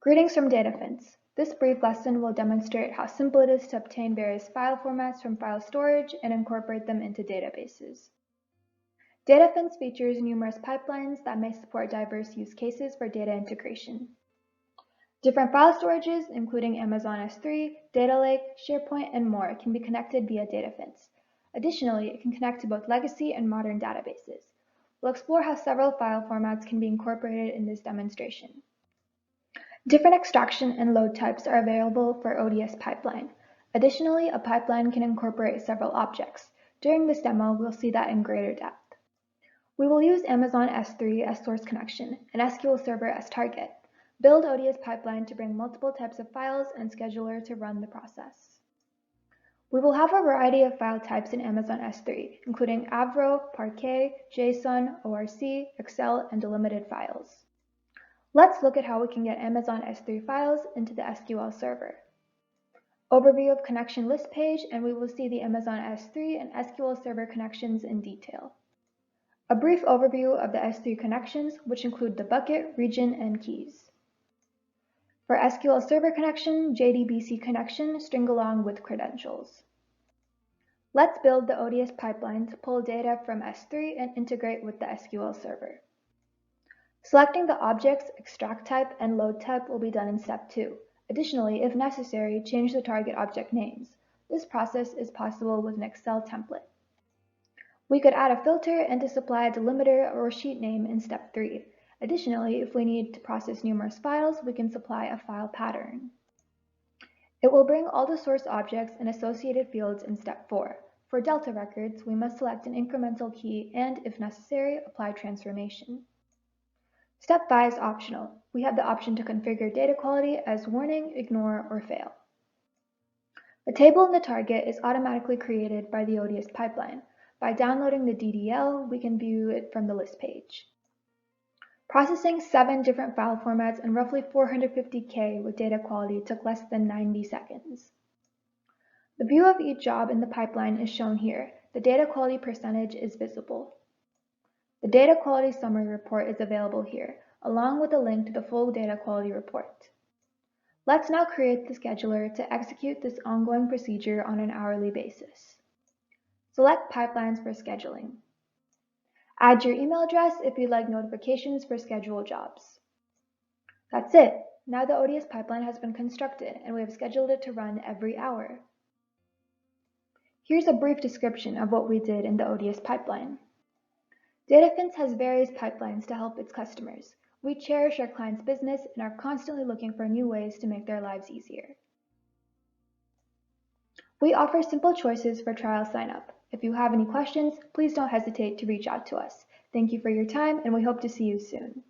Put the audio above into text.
Greetings from DataFence. This brief lesson will demonstrate how simple it is to obtain various file formats from file storage and incorporate them into databases. DataFence features numerous pipelines that may support diverse use cases for data integration. Different file storages, including Amazon S3, Data Lake, SharePoint, and more, can be connected via DataFence. Additionally, it can connect to both legacy and modern databases. We'll explore how several file formats can be incorporated in this demonstration. Different extraction and load types are available for ODS pipeline. Additionally, a pipeline can incorporate several objects. During this demo, we'll see that in greater depth. We will use Amazon S3 as source connection and SQL Server as target. Build ODS pipeline to bring multiple types of files and scheduler to run the process. We will have a variety of file types in Amazon S3, including Avro, Parquet, JSON, ORC, Excel, and delimited files. Let's look at how we can get Amazon S3 files into the SQL Server. Overview of connection list page, and we will see the Amazon S3 and SQL Server connections in detail. A brief overview of the S3 connections, which include the bucket, region, and keys. For SQL Server connection, JDBC connection string along with credentials. Let's build the ODS pipeline to pull data from S3 and integrate with the SQL Server. Selecting the objects, extract type, and load type will be done in step 2. Additionally, if necessary, change the target object names. This process is possible with an Excel template. We could add a filter and to supply a delimiter or sheet name in step 3. Additionally, if we need to process numerous files, we can supply a file pattern. It will bring all the source objects and associated fields in step 4. For delta records, we must select an incremental key and, if necessary, apply transformation. Step 5 is optional. We have the option to configure data quality as warning, ignore, or fail. The table in the target is automatically created by the ODS pipeline. By downloading the DDL, we can view it from the list page. Processing 7 different file formats and roughly 450K with data quality took less than 90 seconds. The view of each job in the pipeline is shown here. The data quality percentage is visible. The data quality summary report is available here, along with a link to the full data quality report. Let's now create the scheduler to execute this ongoing procedure on an hourly basis. Select Pipelines for scheduling. Add your email address if you'd like notifications for scheduled jobs. That's it. Now the ODS pipeline has been constructed and we have scheduled it to run every hour. Here's a brief description of what we did in the ODS pipeline. DataFence has various pipelines to help its customers. We cherish our clients' business and are constantly looking for new ways to make their lives easier. We offer simple choices for trial sign-up. If you have any questions, please don't hesitate to reach out to us. Thank you for your time, and we hope to see you soon.